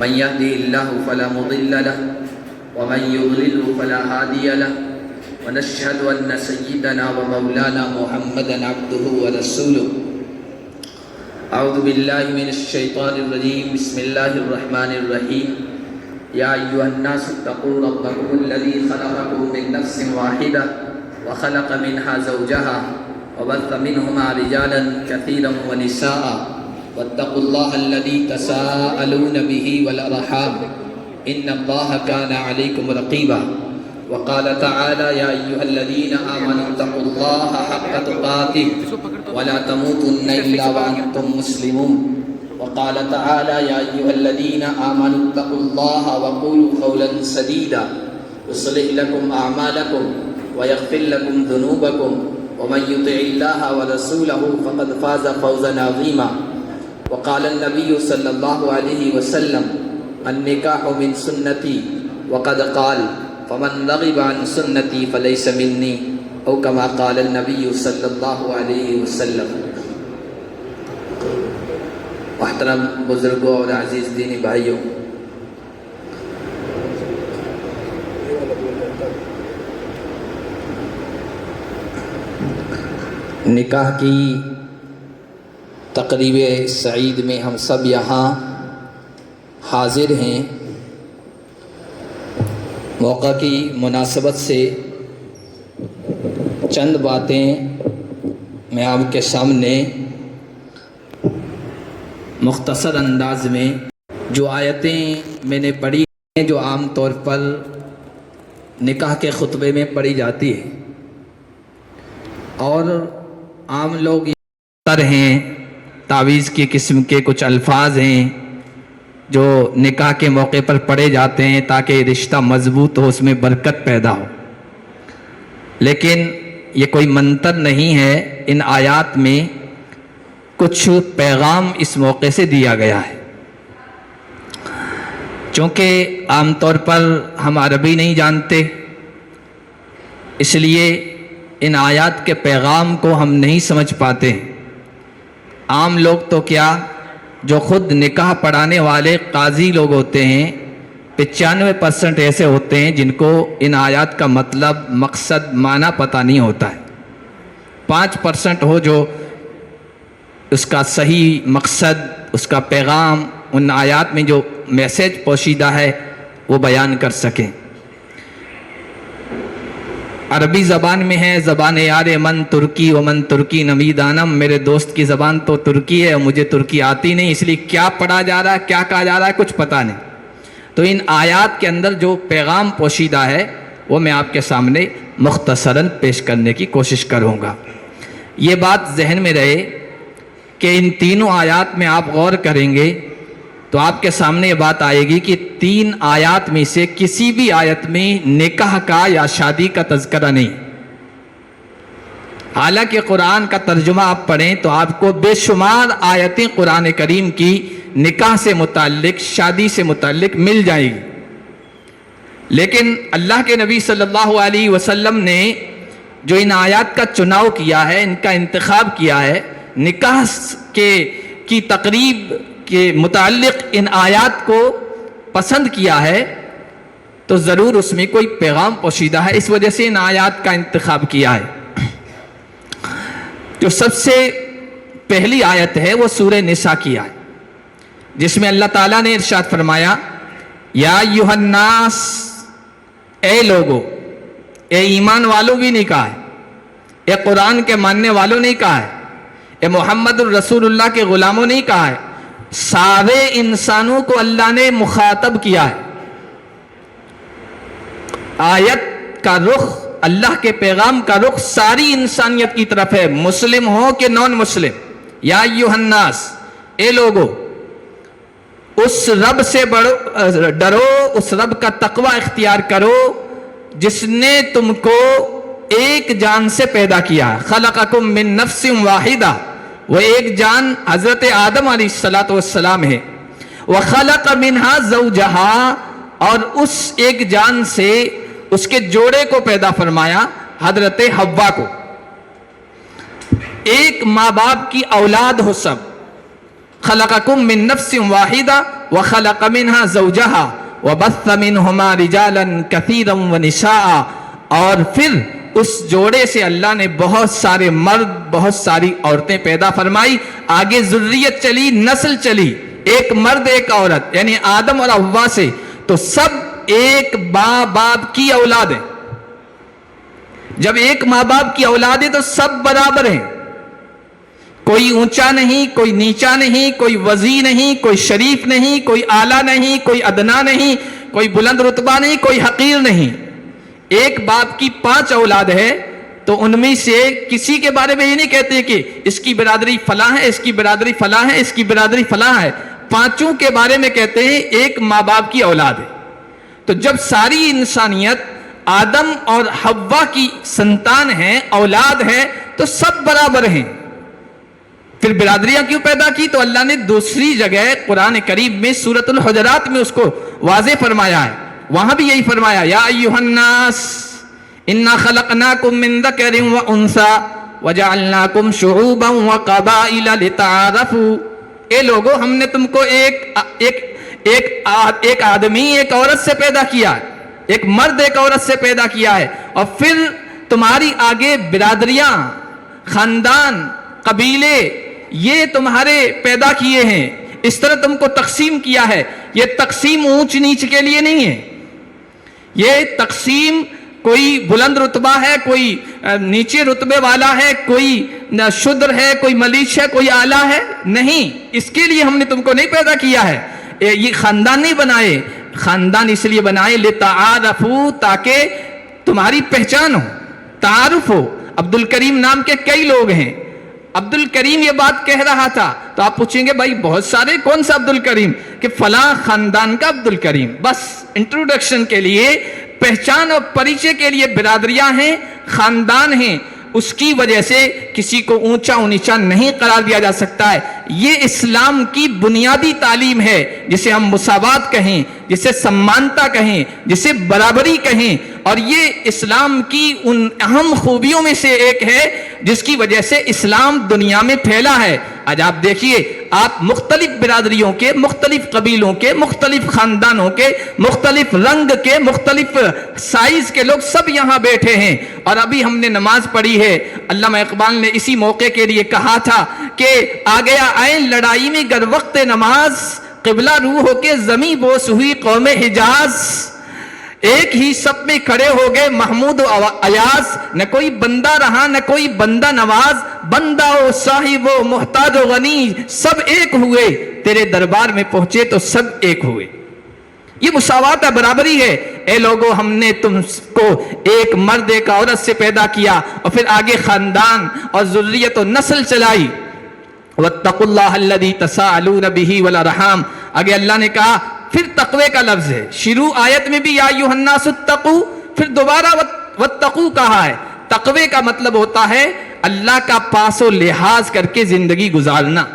من يهده الله فلا مضل له ومن يضلل فلا هادي له ونشهد أن سيدنا ومولانا محمدا عبده ورسوله. أعوذ بالله من الشيطان الرجيم. بسم الله الرحمن الرحيم. يا أيها الناس اتقوا ربكم الذي خلقكم من نفس واحدة وخلق منها زوجها وبث منهما رجالا كثيرا ونساء واتقوا الله الذي تساءلون به والأرحام إن الله كان عليكم رقيبا. وقال تعالى يا أيها الذين آمنوا اتقوا الله حق تقاته ولا تموتن إلا وأنتم مسلمون. وقال تعالى يا أيها الذين آمنوا اتقوا الله وقولوا قولا سديدا يصلح لكم أعمالكم ويغفر لكم ذنوبكم ومن يطع الله ورسوله فقد فاز فوزا عظيما. وقال النبي صلى الله عليه وسلم النكاح من سنتي وقد قال فمن رغب عن سنتي فليس مني او كما قال النبي صلی اللہ علیہ وسلم. محترم بزرگوں اور عزیز دینی بھائیوں، نکاح کی تقریب سعید میں ہم سب یہاں حاضر ہیں. موقع کی مناسبت سے چند باتیں میں آپ کے سامنے مختصر انداز میں، جو آیتیں میں نے پڑھی ہیں جو عام طور پر نکاح کے خطبے میں پڑھی جاتی ہے، اور عام لوگ یہ ہیں تعویذ کی قسم کے کچھ الفاظ ہیں جو نکاح کے موقع پر پڑھے جاتے ہیں تاکہ رشتہ مضبوط ہو، اس میں برکت پیدا ہو. لیکن یہ کوئی منتر نہیں ہے. ان آیات میں کچھ پیغام اس موقع سے دیا گیا ہے. چونکہ عام طور پر ہم عربی نہیں جانتے، اس لیے ان آیات کے پیغام کو ہم نہیں سمجھ پاتے. عام لوگ تو کیا، جو خود نکاح پڑھانے والے قاضی لوگ ہوتے ہیں 95% ایسے ہوتے ہیں جن کو ان آیات کا مطلب، مقصد، معنی پتہ نہیں ہوتا ہے. 5% ہو جو اس کا صحیح مقصد، اس کا پیغام، ان آیات میں جو میسیج پوشیدہ ہے وہ بیان کر سکیں. عربی زبان میں ہے زبان یار من ترکی و من ترکی نمی دانم. میرے دوست کی زبان تو ترکی ہے، مجھے ترکی آتی نہیں، اس لیے کیا پڑھا جا رہا ہے، کیا کہا جا رہا ہے، کچھ پتہ نہیں. تو ان آیات کے اندر جو پیغام پوشیدہ ہے وہ میں آپ کے سامنے مختصراً پیش کرنے کی کوشش کروں گا. یہ بات ذہن میں رہے کہ ان تینوں آیات میں آپ غور کریں گے تو آپ کے سامنے یہ بات آئے گی کہ 3 آیات میں سے کسی بھی آیت میں نکاح کا یا شادی کا تذکرہ نہیں. حالانکہ قرآن کا ترجمہ آپ پڑھیں تو آپ کو بے شمار آیتیں قرآن کریم کی نکاح سے متعلق، شادی سے متعلق مل جائیں گی. لیکن اللہ کے نبی صلی اللہ علیہ وسلم نے جو ان آیات کا چناؤ کیا ہے، ان کا انتخاب کیا ہے، نکاح کی تقریب کے متعلق ان آیات کو پسند کیا ہے، تو ضرور اس میں کوئی پیغام پوشیدہ ہے. اس وجہ سے ان آیات کا انتخاب کیا ہے. جو سب سے پہلی آیت ہے وہ سورہ نساء کی آیت، جس میں اللہ تعالیٰ نے ارشاد فرمایا یا ایھا الناس، اے لوگو، اے ایمان والوں بھی نہیں کہا ہے، اے قرآن کے ماننے والوں نہیں کہا ہے، اے محمد الرسول اللہ کے غلاموں نہیں کہا ہے، سارے انسانوں کو اللہ نے مخاطب کیا ہے. آیت کا رخ، اللہ کے پیغام کا رخ ساری انسانیت کی طرف ہے، مسلم ہو کہ نان مسلم. یا ایھا الناس، اے لوگو، اس رب سے ڈرو، اس رب کا تقوی اختیار کرو جس نے تم کو ایک جان سے پیدا کیا. خلقکم من نفس واحدہ، وہ ایک جان حضرت آدم علیہ السلام ہے. وخلق منہا زوجہا، اور اس ایک جان سے اس کے جوڑے کو پیدا فرمایا، حضرت حوا کو. ایک ماں باپ کی اولاد ہو سب، خلقکم من نفس واحدہ وخلق منہا زوجہا وبث منہما رجالا کثیرا ونساء، اور پھر اس جوڑے سے اللہ نے بہت سارے مرد بہت ساری عورتیں پیدا فرمائی. آگے ذریت چلی، نسل چلی، ایک مرد ایک عورت، یعنی آدم اور حوا سے، تو سب ایک ماں باپ کی اولاد ہیں. جب ایک ماں باپ کی اولاد ہے تو سب برابر ہیں، کوئی اونچا نہیں، کوئی نیچا نہیں، کوئی وزیر نہیں، کوئی شریف نہیں، کوئی اعلیٰ نہیں، کوئی ادنا نہیں، کوئی بلند رتبہ نہیں، کوئی حقیر نہیں. ایک باپ کی 5 اولاد ہے تو ان میں سے کسی کے بارے میں یہ نہیں کہتے کہ اس کی برادری فلاں ہے، اس کی برادری فلاں ہے، اس کی برادری فلاں ہے. 5 کے بارے میں کہتے ہیں ایک ماں باپ کی اولاد ہے. تو جب ساری انسانیت آدم اور حوا کی سنتان ہے، اولاد ہے، تو سب برابر ہیں. پھر برادریاں کیوں پیدا کی؟ تو اللہ نے دوسری جگہ قرآن کریم میں سورۃ الحجرات میں اس کو واضح فرمایا ہے. وہاں بھی یہی فرمایا، یا ایھا الناس انا خلقناکم من ذکر وانثی وجعلناکم شعوبا وقبائل لتعارفوا. اے لوگو، ہم نے تم کو ایک آدمی ایک عورت سے پیدا کیا ہے، ایک مرد ایک عورت سے پیدا کیا ہے، اور پھر تمہاری آگے برادریاں، خاندان، قبیلے یہ تمہارے پیدا کیے ہیں. اس طرح تم کو تقسیم کیا ہے. یہ تقسیم اونچ نیچ کے لیے نہیں ہے، یہ تقسیم کوئی بلند رتبہ ہے، کوئی نیچے رتبے والا ہے، کوئی شودر ہے، کوئی ملیچ ہے، کوئی اعلیٰ ہے، نہیں. اس کے لیے ہم نے تم کو نہیں پیدا کیا ہے. یہ خاندان نہیں بنائے، خاندان اس لیے بنائے لتعارفوا، تاکہ تمہاری پہچان ہو، تعارف ہو. عبد الکریم نام کے کئی لوگ ہیں. عبد الکریم یہ بات کہہ رہا تھا تو آپ پوچھیں گے بھائی بہت سارے، کون سا عبد الکریم؟ کہ فلاں خاندان کا عبد الکریم. بس انٹروڈکشن کے لیے، پہچان اور پریچے کے لیے برادریاں ہیں، خاندان ہیں. اس کی وجہ سے کسی کو اونچا و نیچا نہیں قرار دیا جا سکتا ہے. یہ اسلام کی بنیادی تعلیم ہے، جسے ہم مساوات کہیں، جسے سمانتا کہیں، جسے برابری کہیں. اور یہ اسلام کی ان اہم خوبیوں میں سے ایک ہے جس کی وجہ سے اسلام دنیا میں پھیلا ہے. آج آپ دیکھیے، آپ مختلف برادریوں کے، مختلف قبیلوں کے، مختلف خاندانوں کے، مختلف رنگ کے، مختلف سائز کے لوگ سب یہاں بیٹھے ہیں. اور ابھی ہم نے نماز پڑھی ہے. علامہ اقبال نے اسی موقع کے لیے کہا تھا کہ آ گیا عین لڑائی میں گر وقت نماز، قبلہ رو ہو کے زمیں بوس ہوئی قوم حجاز. ایک ہی سب میں کھڑے ہو گئے محمود و ایاز، نہ کوئی بندہ رہا نہ کوئی بندہ نواز. بندہ و صاحب و محتاج و غنی سب ایک ہوئے، تیرے دربار میں پہنچے تو سب ایک ہوئے. یہ مساوات ہے، برابری ہے. اے لوگو، ہم نے تم کو ایک مرد ایک عورت سے پیدا کیا، اور پھر آگے خاندان اور ذریت و نسل چلائی. واتقوا اللہ الذی تساءلون بہ والارحام. آگے اللہ نے کہا، پھر تقوی کا لفظ ہے. شروع آیت میں بھی یا ایھا الناس اتقوا، پھر دوبارہ واتقوا کہا ہے. تقوی کا مطلب ہوتا ہے اللہ کا پاس و لحاظ کر کے زندگی گزارنا.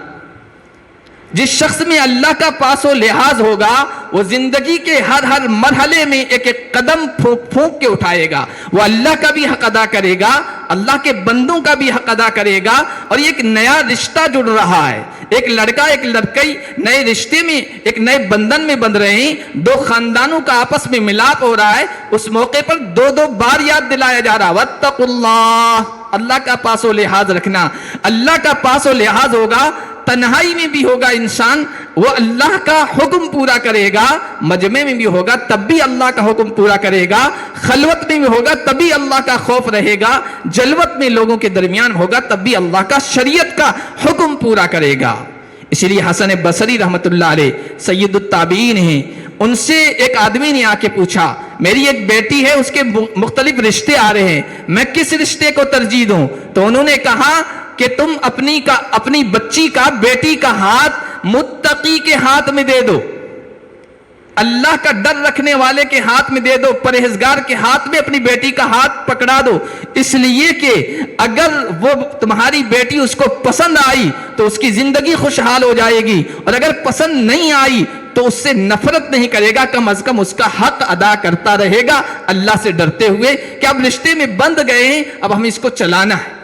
جس شخص میں اللہ کا پاس و لحاظ ہوگا وہ زندگی کے ہر مرحلے میں ایک ایک قدم پھونک کے اٹھائے گا. وہ اللہ کا بھی حق ادا کرے گا، اللہ کے بندوں کا بھی حق ادا کرے گا. اور یہ ایک نیا رشتہ جڑ رہا ہے، ایک لڑکا ایک لڑکی نئے رشتے میں، ایک نئے بندھن میں بندھ رہے ہیں. 2 خاندانوں کا آپس میں ملاپ ہو رہا ہے. اس موقع پر 2 بار یاد دلایا جا رہا، واتقوا اللہ، اللہ کا پاس و لحاظ رکھنا. اللہ کا پاس و لحاظ ہوگا، تنہائی میں بھی ہوگا انسان وہ اللہ کا حکم پورا کرے گا، مجمع میں بھی ہوگا تب بھی اللہ کا حکم پورا کرے گا، خلوت میں بھی ہوگا تب بھی اللہ کا خوف رہے گا، جلوت میں لوگوں کے درمیان ہوگا تب بھی اللہ کا شریعت کا حکم پورا کرے گا. اسی لیے حسن بصری رحمت اللہ علیہ سید التابعین ہیں، ان سے ایک آدمی نے آ کے پوچھا، میری ایک بیٹی ہے، اس کے مختلف رشتے آ رہے ہیں، میں کس رشتے کو ترجیح دوں؟ تو انہوں نے کہا کہ تم اپنی بچی کا، بیٹی کا ہاتھ متقی کے ہاتھ میں دے دو، اللہ کا ڈر رکھنے والے کے ہاتھ میں دے دو، پرہیزگار کے ہاتھ میں اپنی بیٹی کا ہاتھ پکڑا دو. اس لیے کہ اگر وہ تمہاری بیٹی اس کو پسند آئی تو اس کی زندگی خوشحال ہو جائے گی، اور اگر پسند نہیں آئی تو اس سے نفرت نہیں کرے گا، کم از کم اس کا حق ادا کرتا رہے گا اللہ سے ڈرتے ہوئے کہ اب رشتے میں بندھ گئے ہیں، اب ہمیں اس کو چلانا ہے.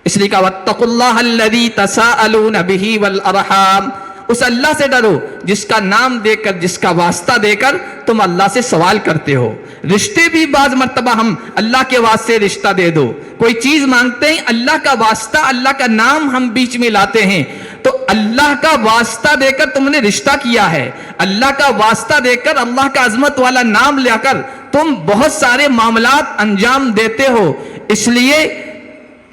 اس لیے کہا واتقوا اللہ الذی تساءلون بہ والارحام، اس اللہ سے ڈرو جس کا نام دے کر، جس کا واسطہ دے کر تم اللہ سے سوال کرتے ہو۔ رشتے بھی بعض مرتبہ ہم اللہ کے واسطے رشتہ دے دو، کوئی چیز مانگتے ہیں اللہ کا واسطہ، اللہ کا نام ہم بیچ میں لاتے ہیں، تو اللہ کا واسطہ دے کر تم نے رشتہ کیا ہے، اللہ کا واسطہ دے کر، اللہ کا عظمت والا نام لے کر تم بہت سارے معاملات انجام دیتے ہو۔ اس لیے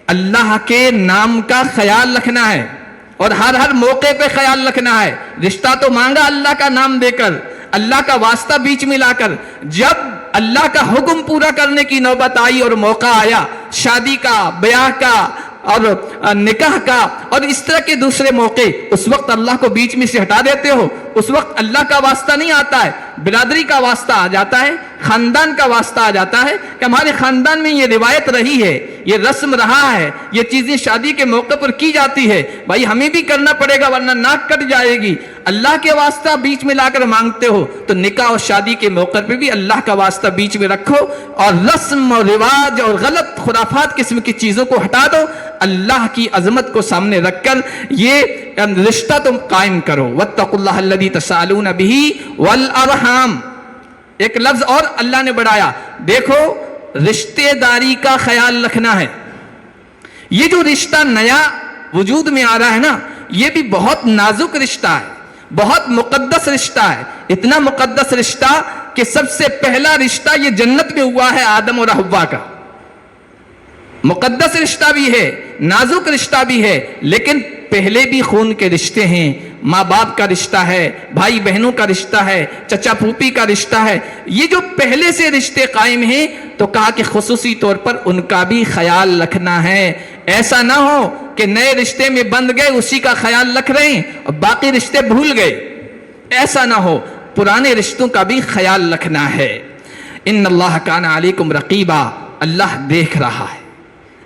اللہ کے نام کا خیال رکھنا ہے اور ہر موقع پہ خیال رکھنا ہے۔ رشتہ تو مانگا اللہ کا نام دے کر، اللہ کا واسطہ بیچ میں لا کر، جب اللہ کا حکم پورا کرنے کی نوبت آئی اور موقع آیا، شادی کا، بیاہ کا اور نکاح کا اور اس طرح کے دوسرے موقع، اس وقت اللہ کو بیچ میں سے ہٹا دیتے ہو۔ اس وقت اللہ کا واسطہ نہیں آتا ہے، برادری کا واسطہ آ جاتا ہے، خاندان کا واسطہ آ جاتا ہے کہ ہمارے خاندان میں یہ روایت رہی ہے، یہ رسم رہا ہے، یہ چیزیں شادی کے موقع پر کی جاتی ہے، بھائی ہمیں بھی کرنا پڑے گا ورنہ ناک کٹ جائے گی۔ اللہ کے واسطہ بیچ میں لا کر مانگتے ہو تو نکاح اور شادی کے موقع پہ بھی اللہ کا واسطہ بیچ میں رکھو اور رسم اور رواج اور غلط خرافات قسم کی چیزوں کو ہٹا دو، اللہ کی عظمت کو سامنے رکھ کر یہ رشتہ تم قائم کرو۔ واتقوا اللہ الذی تساءلون بہ والارحام، ایک لفظ اور اللہ نے بڑھایا، دیکھو رشتہ داری کا خیال رکھنا ہے۔ یہ جو رشتہ نیا وجود میں آ رہا ہے نا، یہ بھی بہت نازک رشتہ ہے، بہت مقدس رشتہ ہے، اتنا مقدس رشتہ کہ سب سے پہلا رشتہ یہ جنت میں ہوا ہے آدم اور حوا کا۔ مقدس رشتہ بھی ہے، نازک رشتہ بھی ہے، لیکن پہلے بھی خون کے رشتے ہیں، ماں باپ کا رشتہ ہے، بھائی بہنوں کا رشتہ ہے، چچا پھوپھی کا رشتہ ہے، یہ جو پہلے سے رشتے قائم ہیں تو کہا کہ خصوصی طور پر ان کا بھی خیال رکھنا ہے۔ ایسا نہ ہو کہ نئے رشتے میں بند گئے اسی کا خیال رکھ رہے ہیں اور باقی رشتے بھول گئے، ایسا نہ ہو، پرانے رشتوں کا بھی خیال رکھنا ہے۔ ان اللہ کان علیکم رقیبا، اللہ دیکھ رہا ہے،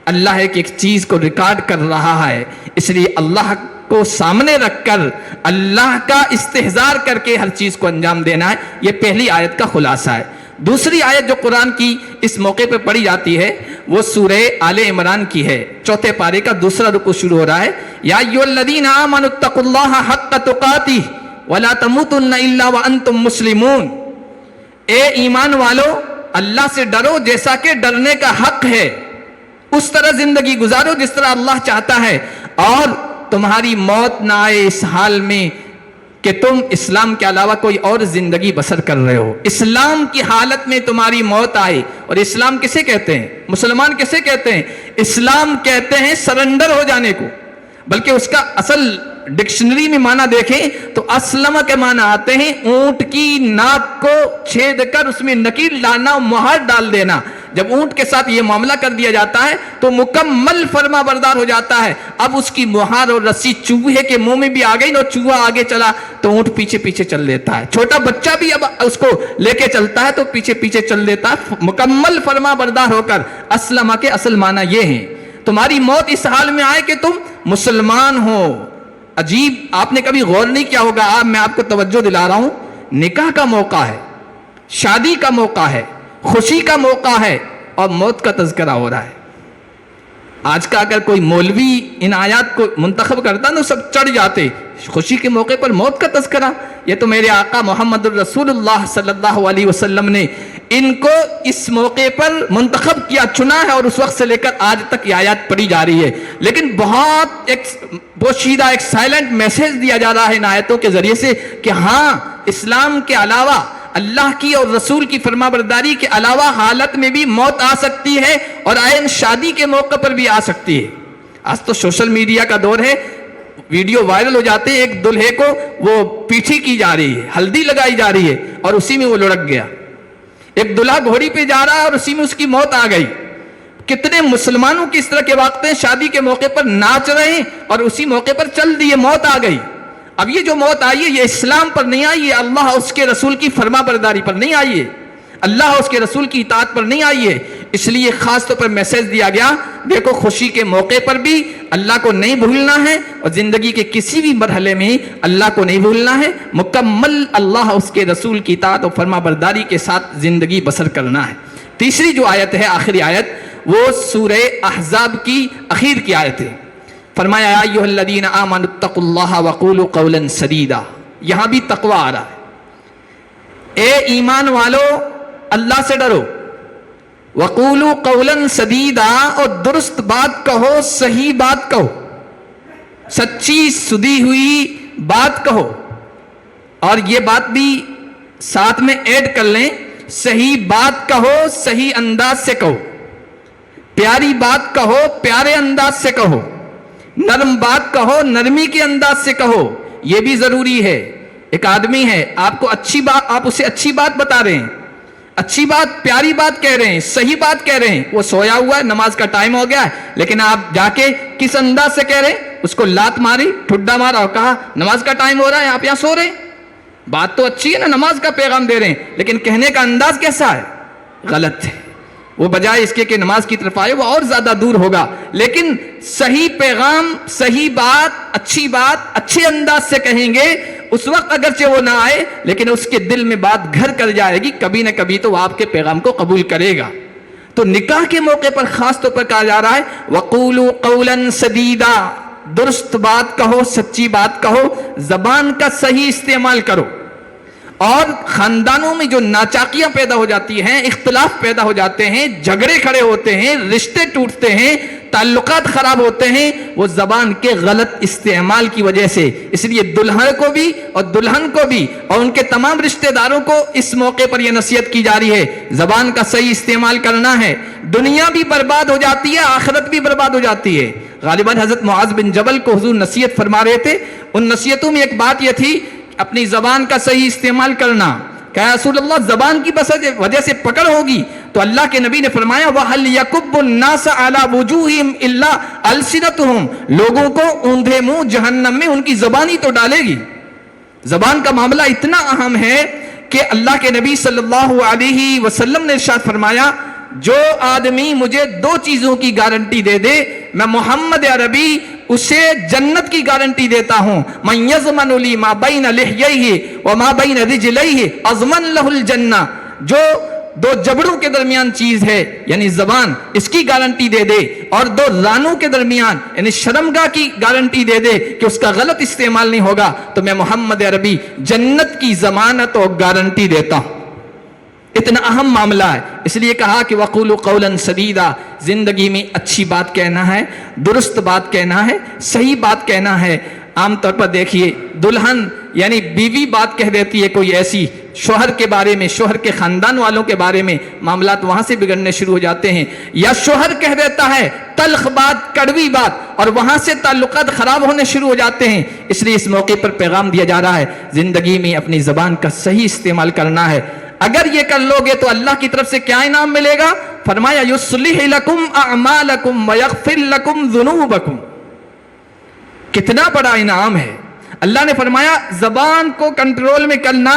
اللہ ایک چیز کو ریکارڈ کر رہا ہے، اس لیے اللہ کو سامنے رکھ کر اللہ کا استحضار کر کے ہر چیز کو انجام دینا ہے۔ یہ پہلی آیت کا خلاصہ ہے۔ دوسری آیت جو قرآن کی اس موقع پہ پڑھی جاتی ہے وہ سورہ آل عمران کی ہے، چوتھے پارے کا دوسرا رکوع شروع ہو رہا ہے۔ یا ایھا الذین آمنوا اتقوا اللہ حق تقاتہ ولا تموتن الا وانتم مسلمون، اے ایمان والو اللہ سے ڈرو جیسا کہ ڈرنے کا حق ہے، اس طرح زندگی گزارو جس طرح اللہ چاہتا ہے، اور تمہاری موت نہ آئے اس حال میں کہ تم اسلام کے علاوہ کوئی اور زندگی بسر کر رہے ہو، اسلام کی حالت میں تمہاری موت آئے۔ اور اسلام کسے کہتے ہیں؟ مسلمان کسے کہتے ہیں؟ اسلام کہتے ہیں سرنڈر ہو جانے کو، بلکہ اس کا اصل ڈکشنری میں معنی دیکھیں تو اسلم کے معنی آتے ہیں اونٹ کی ناک کو چھید کر اس میں نکیل ڈالنا، مہر ڈال دینا۔ جب اونٹ کے ساتھ یہ معاملہ کر دیا جاتا ہے تو مکمل فرما بردار ہو جاتا ہے۔ اب اس کی مہر اور رسی چوہے کے منہ میں بھی آ گئی نا، چوہا آگے چلا تو اونٹ پیچھے پیچھے چل دیتا ہے، چھوٹا بچہ بھی اب اس کو لے کے چلتا ہے تو پیچھے پیچھے چل دیتا ہے، مکمل فرما بردار ہو کر۔ اسلم کے اصل معنی یہ ہے تمہاری موت اس حال میں آئے کہ تم مسلمان ہو۔ عجیب، آپ نے کبھی غور نہیں کیا ہوگا، میں آپ کو توجہ دلا رہا ہوں، نکاح کا موقع ہے، شادی کا موقع ہے، خوشی کا موقع ہے اور موت کا تذکرہ ہو رہا ہے۔ آج کا اگر کوئی مولوی ان آیات کو منتخب کرتا نا سب چڑھ جاتے، خوشی کے موقع پر موت کا تذکرہ، یہ تو میرے آقا محمد الرسول اللہ صلی اللہ علیہ وسلم نے ان کو اس موقع پر منتخب کیا، چنا ہے، اور اس وقت سے لے کر آج تک یہ آیات پڑھی جا رہی ہے۔ لیکن بہت ایک پوشیدہ ایک سائلنٹ میسیج دیا جا رہا ہے ان آیتوں کے ذریعے سے کہ ہاں اسلام کے علاوہ، اللہ کی اور رسول کی فرما برداری کے علاوہ حالت میں بھی موت آ سکتی ہے، اور عین شادی کے موقع پر بھی آ سکتی ہے۔ آج تو سوشل میڈیا کا دور ہے، ویڈیو وائرل ہو جاتے ہیں، ایک دلہے کو وہ پیٹھی کی جا رہی ہے، ہلدی لگائی جا رہی ہے اور اسی میں وہ لڑک گیا، ایک دلہا گھوڑی پہ جا رہا ہے اور اسی میں اس کی موت آ گئی۔ کتنے مسلمانوں کی اس طرح کے واقعے ہیں، شادی کے موقع پر ناچ رہے ہیں اور اسی موقع پر چل دیے، موت آ گئی۔ اب یہ جو موت آئی ہے یہ اسلام پر نہیں آئی ہے، اللہ اس کے رسول کی فرما برداری پر نہیں آئی ہے، اللہ اس کے رسول کی اطاعت پر نہیں آئی ہے۔ اس لیے خاص طور پر میسیج دیا گیا، دیکھو خوشی کے موقع پر بھی اللہ کو نہیں بھولنا ہے، اور زندگی کے کسی بھی مرحلے میں اللہ کو نہیں بھولنا ہے، مکمل اللہ اس کے رسول کی اطاعت اور فرما برداری کے ساتھ زندگی بسر کرنا ہے۔ تیسری جو آیت ہے، آخری آیت، وہ سورہ احزاب کی اخیر کی آیت ہے. فرمایا یا ایھا الذین آمنوا اتقوا اللہ وقولوا قولا سدیدا. یہاں بھی تقوی آ رہا ہے. اے ایمان والو اللہ سے ڈرو. وقولوا قولا سدیدا، اور درست بات کہو، صحیح بات کہو، سچی سدی ہوئی بات کہو. اور یہ بات بھی ساتھ میں ایڈ کر لیں، صحیح بات کہو، صحیح انداز سے کہو، پیاری بات کہو، پیارے انداز سے کہو، نرم بات کہو، نرمی کے انداز سے کہو. یہ بھی ضروری ہے. ایک آدمی ہے، آپ کو اچھی بات، آپ اسے اچھی بات بتا رہے ہیں، اچھی بات، پیاری بات کہہ رہے ہیں، صحیح بات کہہ رہے ہیں. وہ سویا ہوا ہے، نماز کا ٹائم ہو گیا ہے، لیکن آپ جا کے کس انداز سے کہہ رہے ہیں؟ اس کو لات ماری، ٹھڈا مارا اور کہا نماز کا ٹائم ہو رہا ہے، آپ یہاں سو رہے ہیں. بات تو اچھی ہے نا، نماز کا پیغام دے رہے ہیں، لیکن کہنے کا انداز کیسا ہے؟ غلط ہے. وہ بجائے اس کے کہ نماز کی طرف آئے، وہ اور زیادہ دور ہوگا. لیکن صحیح پیغام، صحیح بات، اچھی بات اچھے انداز سے کہیں گے. اس وقت اگرچہ وہ نہ آئے، لیکن اس کے دل میں بات گھر کر جائے گی، کبھی نہ کبھی تو وہ آپ کے پیغام کو قبول کرے گا. تو نکاح کے موقع پر خاص طور پر کہا جا رہا ہے وَقُولُوا قَوْلًا سَدِيدًا، درست بات کہو، سچی بات کہو، زبان کا صحیح استعمال کرو. اور خاندانوں میں جو ناچاکیاں پیدا ہو جاتی ہیں، اختلاف پیدا ہو جاتے ہیں، جھگڑے کھڑے ہوتے ہیں، رشتے ٹوٹتے ہیں، تعلقات خراب ہوتے ہیں، وہ زبان کے غلط استعمال کی وجہ سے. اس لیے دلہن کو بھی اور دلہن کو بھی اور ان کے تمام رشتہ داروں کو اس موقع پر یہ نصیحت کی جا رہی ہے، زبان کا صحیح استعمال کرنا ہے. دنیا بھی برباد ہو جاتی ہے، آخرت بھی برباد ہو جاتی ہے. غالباً حضرت معاذ بن جبل کو حضور نصیحت فرما رہے تھے. ان نصیحتوں میں ایک بات یہ تھی، اپنی زبان کا صحیح استعمال کرنا. کہ رسول اللہ زبان کی وجہ سے پکڑ ہوگی، تو اللہ کے نبی نے فرمایا وَهَلْ يَكُبُّ النَّاسَ عَلَى وُجُوهِهِمْ إِلَّا أَلْسِنَتُهُمْ، لوگوں کو اوندھے منہ جہنم میں ان کی زبان ہی تو ڈالے گی. زبان کا معاملہ اتنا اہم ہے کہ اللہ کے نبی صلی اللہ علیہ وسلم نے ارشاد فرمایا جو آدمی مجھے دو چیزوں کی گارنٹی دے دے، میں محمد عربی اسے جنت کی گارنٹی دیتا ہوں. من یضمن لی ما بین لحییہ وما بین رجلیہ اضمن لہ الجنہ، جو دو جبڑوں کے درمیان چیز ہے یعنی زبان، اس کی گارنٹی دے دے، اور دو رانوں کے درمیان یعنی شرمگاہ کی گارنٹی دے دے کہ اس کا غلط استعمال نہیں ہوگا، تو میں محمد عربی جنت کی ضمانت اور گارنٹی دیتا ہوں. اتنا اہم معاملہ ہے. اس لیے کہا کہ وَقُولُوا قَوْلًا سَدِيدًا، زندگی میں اچھی بات کہنا ہے، درست بات کہنا ہے، صحیح بات کہنا ہے. عام طور پر دیکھیے دلہن یعنی بیوی بات کہہ دیتی ہے کوئی ایسی شوہر کے بارے میں، شوہر کے خاندان والوں کے بارے میں، معاملات وہاں سے بگڑنے شروع ہو جاتے ہیں. یا شوہر کہہ دیتا ہے تلخ بات، کڑوی بات، اور وہاں سے تعلقات خراب ہونے شروع ہو جاتے ہیں. اس لیے اس موقع پر پیغام دیا جا رہا ہے زندگی میں اپنی زبان کا صحیح استعمال کرنا ہے. اگر یہ کر لو گے تو اللہ کی طرف سے کیا انعام ملے گا؟ فرمایا یصلح لکم اعمالکم ویغفر لکم ذنوبکم. کتنا بڑا انعام ہے. اللہ نے فرمایا زبان کو کنٹرول میں کرنا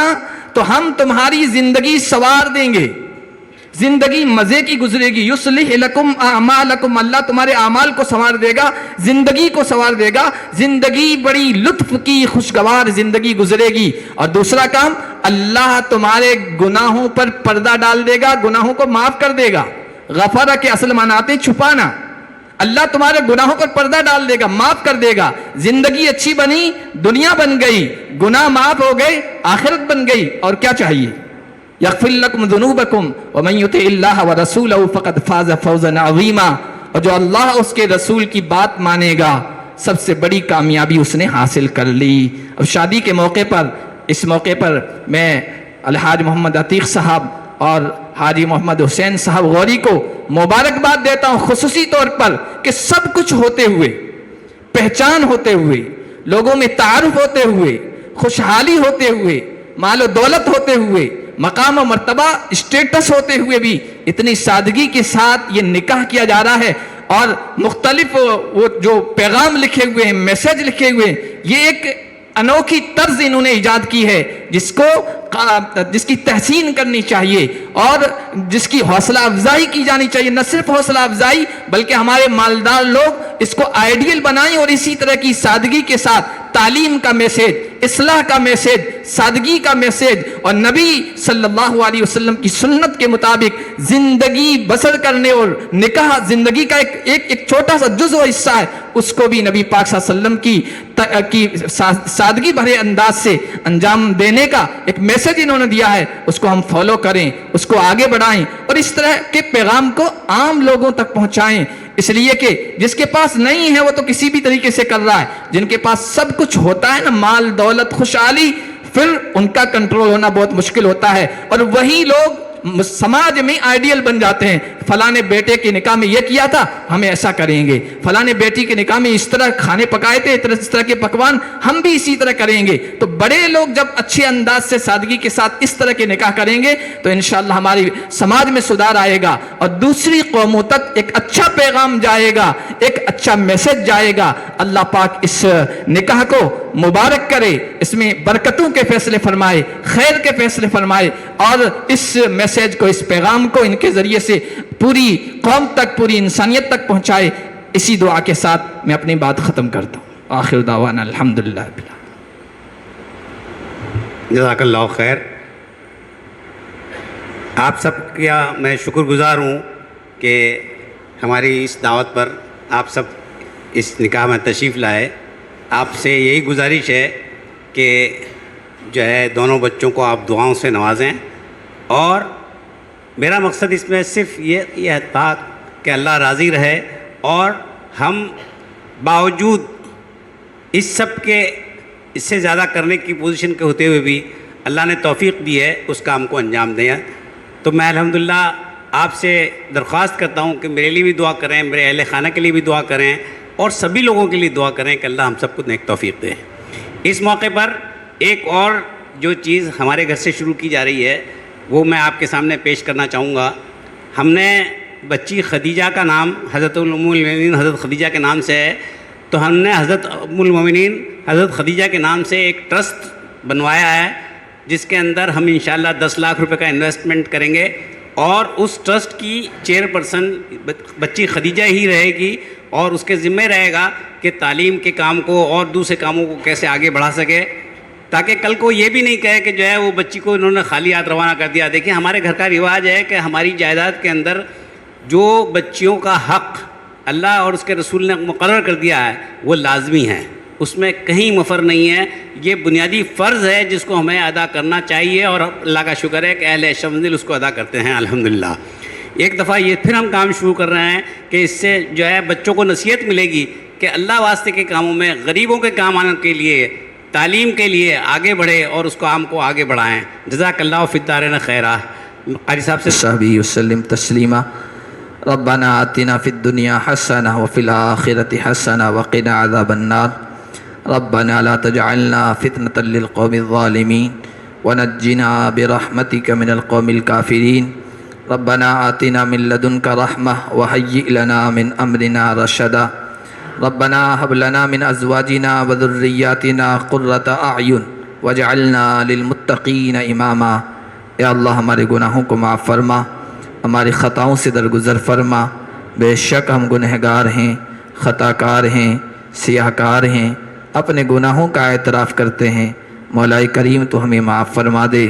تو ہم تمہاری زندگی سوار دیں گے، زندگی مزے کی گزرے گی. یصلح لکم اعمالکم، اللہ تمہارے اعمال کو سنوار دے گا، زندگی کو سنوار دے گا، زندگی بڑی لطف کی خوشگوار زندگی گزرے گی. اور دوسرا کام، اللہ تمہارے گناہوں پر پردہ ڈال دے گا، گناہوں کو معاف کر دے گا. غفرہ کے اصل معنی آتے ہیں چھپانا. اللہ تمہارے گناہوں پر پردہ ڈال دے گا، معاف کر دے گا. زندگی اچھی بنی، دنیا بن گئی، گناہ معاف ہو گئے، آخرت بن گئی. اور کیا چاہیے؟ یغفر لکم ذنوبکم ومن یطع اللہ ورسولہ فقد فاز فوزا عظیما. اور جو اللہ اس کے رسول کی بات مانے گا سب سے بڑی کامیابی اس نے حاصل کر لی. اب شادی کے موقع پر، اس موقع پر میں الحاج محمد عتیق صاحب اور حاجی محمد حسین صاحب غوری کو مبارکباد دیتا ہوں خصوصی طور پر کہ سب کچھ ہوتے ہوئے، پہچان ہوتے ہوئے، لوگوں میں تعارف ہوتے ہوئے، خوشحالی ہوتے ہوئے، مال و دولت ہوتے ہوئے، مقام و مرتبہ اسٹیٹس ہوتے ہوئے بھی اتنی سادگی کے ساتھ یہ نکاح کیا جا رہا ہے. اور مختلف وہ جو پیغام لکھے ہوئے ہیں، میسج لکھے ہوئے ہیں، یہ ایک انوکھی طرز انہوں نے ایجاد کی ہے جس کی تحسین کرنی چاہیے اور جس کی حوصلہ افزائی کی جانی چاہیے. نہ صرف حوصلہ افزائی بلکہ ہمارے مالدار لوگ اس کو آئیڈیل بنائیں اور اسی طرح کی سادگی کے ساتھ تعلیم کا میسیج، اصلاح کا میسیج، سادگی کا میسج اور نبی صلی اللہ علیہ وسلم کی سنت کے مطابق زندگی بسر کرنے، اور نکاح زندگی کا ایک چھوٹا سا جز و حصہ ہے، اس کو بھی نبی پاک صلی اللہ علیہ وسلم کی سادگی بھرے انداز سے انجام دینے کا ایک میسج انہوں نے دیا ہے، اس کو ہم فالو کریں، اس کو آگے بڑھائیں اور اس طرح کے پیغام کو عام لوگوں تک پہنچائیں۔ اس لیے کہ جس کے پاس نہیں ہے وہ تو کسی بھی طریقے سے کر رہا ہے، جن کے پاس سب کچھ ہوتا ہے نا، مال دولت خوشحالی، پھر ان کا کنٹرول ہونا بہت مشکل ہوتا ہے، اور وہی لوگ سماج میں آئیڈیل بن جاتے ہیں۔ فلاں نے بیٹے کے نکاح میں یہ کیا تھا، ہمیں ایسا کریں گے، فلاں نے بیٹی کے نکاح میں اس طرح کھانے پکائے تھے، اس طرح کے پکوان، ہم بھی اسی طرح کریں گے۔ تو بڑے لوگ جب اچھے انداز سے سادگی کے ساتھ اس طرح کے نکاح کریں گے تو انشاءاللہ ہماری سماج میں سدھار آئے گا اور دوسری قوموں تک ایک اچھا پیغام جائے گا، ایک اچھا میسج جائے گا۔ اللہ پاک اس نکاح کو مبارک کرے، اس میں برکتوں کے فیصلے فرمائے، خیر کے فیصلے فرمائے، اور اس میسج کو، اس پیغام کو ان کے ذریعے سے پوری قوم تک، پوری انسانیت تک پہنچائے۔ اسی دعا کے ساتھ میں اپنی بات ختم کرتا ہوں۔ آخر دعوانا الحمدللہ رب العالمین۔ جزاک اللہ خیر۔ آپ سب کا میں شکر گزار ہوں کہ ہماری اس دعوت پر آپ سب اس نکاح میں تشریف لائے۔ آپ سے یہی گزارش ہے کہ جو ہے دونوں بچوں کو آپ دعاؤں سے نوازیں، اور میرا مقصد اس میں صرف یہ تھا کہ اللہ راضی رہے، اور ہم باوجود اس سب کے اس سے زیادہ کرنے کی پوزیشن کے ہوتے ہوئے بھی اللہ نے توفیق دی ہے اس کام کو انجام دیں۔ تو میں الحمدللہ آپ سے درخواست کرتا ہوں کہ میرے لیے بھی دعا کریں، میرے اہل خانہ کے لیے بھی دعا کریں، اور سبھی لوگوں کے لیے دعا کریں کہ اللہ ہم سب کو نیک توفیق دے۔ اس موقع پر ایک اور جو چیز ہمارے گھر سے شروع کی جا رہی ہے وہ میں آپ کے سامنے پیش کرنا چاہوں گا۔ ہم نے بچی خدیجہ کا نام حضرت ام المؤمنین حضرت خدیجہ کے نام سے ہے، تو ہم نے حضرت ام المؤمنین حضرت خدیجہ کے نام سے ایک ٹرسٹ بنوایا ہے، جس کے اندر ہم انشاءاللہ 10 لاکھ روپے کا انویسٹمنٹ کریں گے، اور اس ٹرسٹ کی چیئرپرسن بچی خدیجہ ہی رہے گی، اور اس کے ذمہ رہے گا کہ تعلیم کے کام کو اور دوسرے کاموں کو کیسے آگے بڑھا سکے، تاکہ کل کو یہ بھی نہیں کہے کہ جو ہے وہ بچی کو انہوں نے خالی ہاتھ روانہ کر دیا۔ دیکھیں ہمارے گھر کا رواج ہے کہ ہماری جائیداد کے اندر جو بچیوں کا حق اللہ اور اس کے رسول نے مقرر کر دیا ہے وہ لازمی ہے، اس میں کہیں مفر نہیں ہے، یہ بنیادی فرض ہے جس کو ہمیں ادا کرنا چاہیے، اور اللہ کا شکر ہے کہ اہل عشق منزل اس کو ادا کرتے ہیں الحمدللہ۔ ایک دفعہ یہ پھر ہم کام شروع کر رہے ہیں کہ اس سے جو ہے بچوں کو نصیحت ملے گی کہ اللہ واسطے کے کاموں میں، غریبوں کے کام آنے کے لیے، تعلیم کے لیے آگے بڑھے اور اس کام کو آگے بڑھائیں۔ جزاک اللہ فی الدارین خیرہ۔ قاری صاحب سے صحبی وسلم تسلیما۔ ربنا آتنا فی الدنیا حسنہ وفی الآخرۃ حسنہ وقنا عذاب النار۔ ربنا لا تجعلنا فتنة للقوم الظالمین ونجنا برحمتک من القوم الکافرین۔ ربنا آتنا من لدنک رحمہ وہیئ لنا من امرنا رشدا۔ ربنا هب لنا من ازواجنا وذریاتنا قرۃ اعین واجعلنا للمتقین اماما۔ یا اللہ ہمارے گناہوں کو معاف فرما، ہماری خطاؤں سے درگزر فرما، بے شک ہم گنہگار ہیں، خطا کار ہیں، سیاہ کار ہیں، اپنے گناہوں کا اعتراف کرتے ہیں۔ مولا کریم تو ہمیں معاف فرما دے۔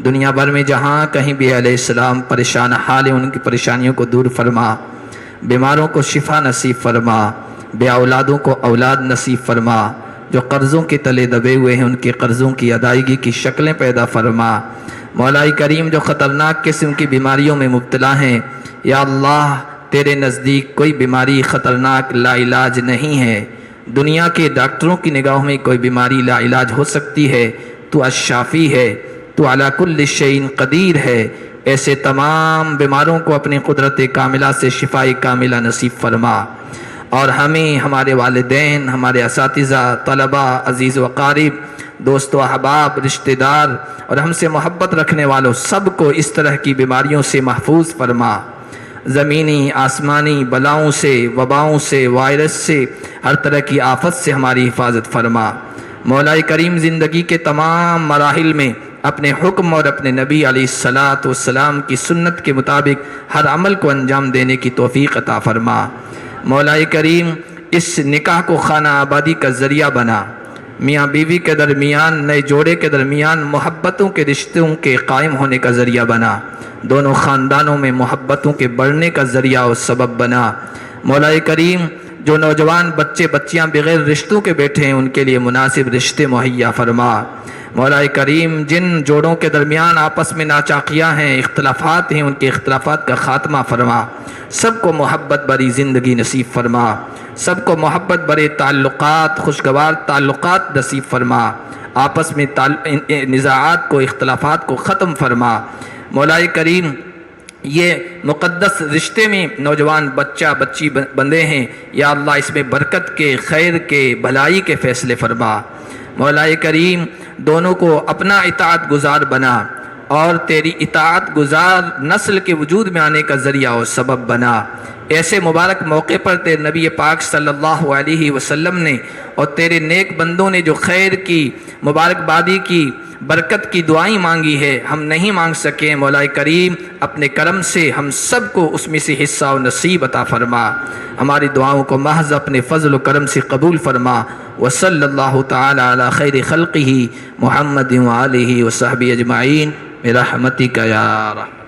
دنیا بھر میں جہاں کہیں بھی علیہ السلام پریشان حال ہیں، ان کی پریشانیوں کو دور فرما، بیماروں کو شفا نصیب فرما، بے اولادوں کو اولاد نصیب فرما، جو قرضوں کے تلے دبے ہوئے ہیں ان کے قرضوں کی ادائیگی کی شکلیں پیدا فرما۔ مولا کریم جو خطرناک قسم کی بیماریوں میں مبتلا ہیں، یا اللہ تیرے نزدیک کوئی بیماری خطرناک لا علاج نہیں ہے، دنیا کے ڈاکٹروں کی نگاہوں میں کوئی بیماری لا علاج ہو سکتی ہے، تو الشافی ہے، تو علی کل شیء قدیر ہے۔ ایسے تمام بیماروں کو اپنی قدرت کاملہ سے شفاء کاملہ نصیب فرما، اور ہمیں، ہمارے والدین، ہمارے اساتذہ، طلباء، عزیز و قارب، دوست و احباب، رشتہ دار اور ہم سے محبت رکھنے والوں سب کو اس طرح کی بیماریوں سے محفوظ فرما۔ زمینی آسمانی بلاؤں سے، وباؤں سے، وائرس سے، ہر طرح کی آفت سے ہماری حفاظت فرما۔ مولا کریم زندگی کے تمام مراحل میں اپنے حکم اور اپنے نبی علیہ الصلاۃ والسلام کی سنت کے مطابق ہر عمل کو انجام دینے کی توفیق عطا فرما۔ مولا کریم اس نکاح کو خانہ آبادی کا ذریعہ بنا، میاں بیوی کے درمیان، نئے جوڑے کے درمیان محبتوں کے رشتوں کے قائم ہونے کا ذریعہ بنا، دونوں خاندانوں میں محبتوں کے بڑھنے کا ذریعہ اور سبب بنا۔ مولا کریم جو نوجوان بچے بچیاں بغیر رشتوں کے بیٹھے ہیں ان کے لیے مناسب رشتے مہیا فرما۔ مولا کریم جن جوڑوں کے درمیان آپس میں ناچاقیاں ہیں، اختلافات ہیں، ان کے اختلافات کا خاتمہ فرما، سب کو محبت بری زندگی نصیب فرما، سب کو محبت برے تعلقات، خوشگوار تعلقات نصیب فرما، آپس میں نزاعات کو، اختلافات کو ختم فرما۔ مولا کریم یہ مقدس رشتے میں نوجوان بچہ بچی بندے ہیں، یا اللہ اس میں برکت کے، خیر کے، بھلائی کے فیصلے فرما۔ مولا کریم دونوں کو اپنا اطاعت گزار بنا اور تیری اطاعت گزار نسل کے وجود میں آنے کا ذریعہ اور سبب بنا۔ ایسے مبارک موقع پر تیرے نبی پاک صلی اللہ علیہ وسلم نے اور تیرے نیک بندوں نے جو خیر کی، مبارکبادی کی، برکت کی دعائیں مانگی ہے، ہم نہیں مانگ سکے، مولا کریم اپنے کرم سے ہم سب کو اس میں سے حصہ و نصیب عطا فرما، ہماری دعاؤں کو محض اپنے فضل و کرم سے قبول فرما۔ وصلی اللہ تعالی علی خیر خلقہ محمد وآلہ وصحبہ اجمعین برحمتک یا رحمت۔